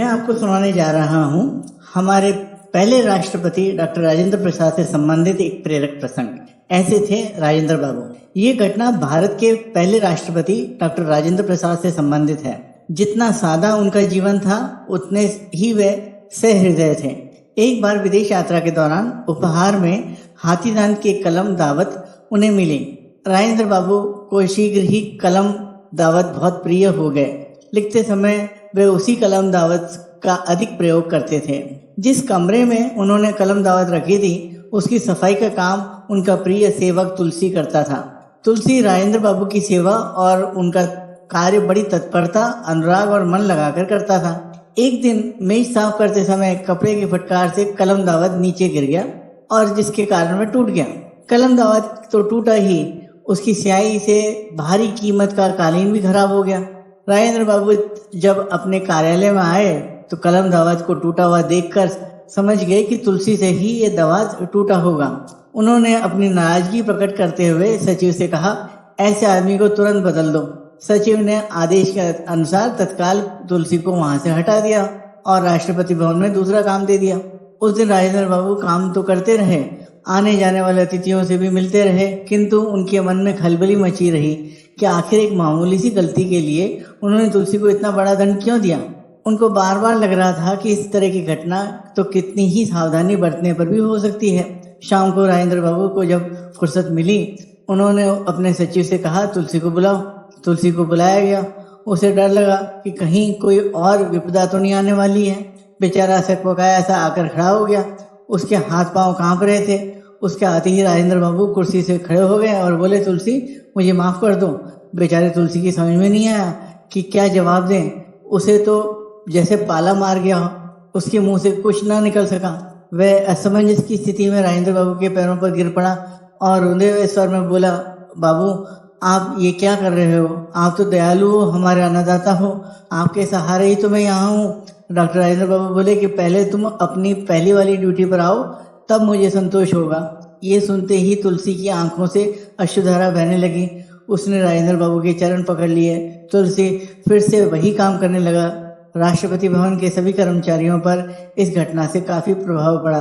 आपको सुनाने जा रहा हूँ हमारे पहले राष्ट्रपति डॉक्टर राजेंद्र प्रसाद से संबंधित एक प्रेरक प्रसंग। ऐसे थे राजेंद्र बाबू। ये घटना भारत के पहले राष्ट्रपति डॉक्टर राजेंद्र प्रसाद से संबंधित है। जितना सादा उनका जीवन था उतने ही वे सहृदय थे। एक बार विदेश यात्रा के दौरान उपहार में हाथीदांत की कलम दावत उन्हें मिली। राजेंद्र बाबू को शीघ्र ही कलम दावत बहुत प्रिय हो गए। लिखते समय वे उसी कलम दावत का अधिक प्रयोग करते थे। जिस कमरे में उन्होंने कलम दावत रखी थी उसकी सफाई का काम उनका प्रिय सेवक तुलसी करता था। तुलसी राजेंद्र बाबू की सेवा और उनका कार्य बड़ी तत्परता, अनुराग और मन लगाकर करता था। एक दिन मेज साफ करते समय कपड़े की फटकार से कलम दावत नीचे गिर गया और जिसके कारण वह टूट गया। कलम दावत तो टूटा ही, उसकी स्याही से भारी कीमत का कालीन भी खराब हो गया। राजेंद्र बाबू जब अपने कार्यालय में आए तो कलम दावत को टूटा हुआ देखकर समझ गए कि तुलसी से ही ये दावत टूटा होगा। उन्होंने अपनी नाराजगी प्रकट करते हुए सचिव से कहा, ऐसे आदमी को तुरंत बदल दो। सचिव ने आदेश के अनुसार तत्काल तुलसी को वहां से हटा दिया और राष्ट्रपति भवन में दूसरा काम दे दिया। उस दिन राजेंद्र बाबू काम तो करते रहे, आने जाने वाले अतिथियों से भी मिलते रहे, किंतु उनके मन में खलबली मची रही कि आखिर एक मामूली सी गलती के लिए उन्होंने तुलसी को इतना बड़ा दंड क्यों दिया। उनको बार बार लग रहा था कि इस तरह की घटना तो कितनी ही सावधानी बरतने पर भी हो सकती है। शाम को राजेंद्र बाबू को जब फुर्सत मिली, उन्होंने अपने सचिव से कहा, तुलसी को बुलाओ। तुलसी को बुलाया गया। उसे डर लगा कि कहीं कोई और विपदा तो नहीं आने वाली है। बेचारा सकपकाया सा आकर खड़ा हो गया। उसके हाथ पांव कांप रहे थे। उसके आते ही राजेंद्र बाबू कुर्सी से खड़े हो गए और बोले, तुलसी मुझे माफ कर दो। बेचारे तुलसी की समझ में नहीं आया कि क्या जवाब दें। उसे तो जैसे पाला मार गया हो, उसके मुंह से कुछ ना निकल सका। वह असमंजस की स्थिति में राजेंद्र बाबू के पैरों पर गिर पड़ा और रोंदे हुए स्वर में बोला, बाबू आप ये क्या कर रहे हो? आप तो दयालु हो, हमारे अन्नदाता हो, आपके सहारे ही तो मैं यहाँ हूँ। डॉक्टर राजेंद्र बाबू बोले कि पहले तुम अपनी पहली वाली ड्यूटी पर आओ, तब मुझे संतोष होगा। ये सुनते ही तुलसी की आंखों से अश्रुधारा बहने लगी। उसने राजेंद्र बाबू के चरण पकड़ लिए। तुलसी फिर से वही काम करने लगा। राष्ट्रपति भवन के सभी कर्मचारियों पर इस घटना से काफी प्रभाव पड़ा।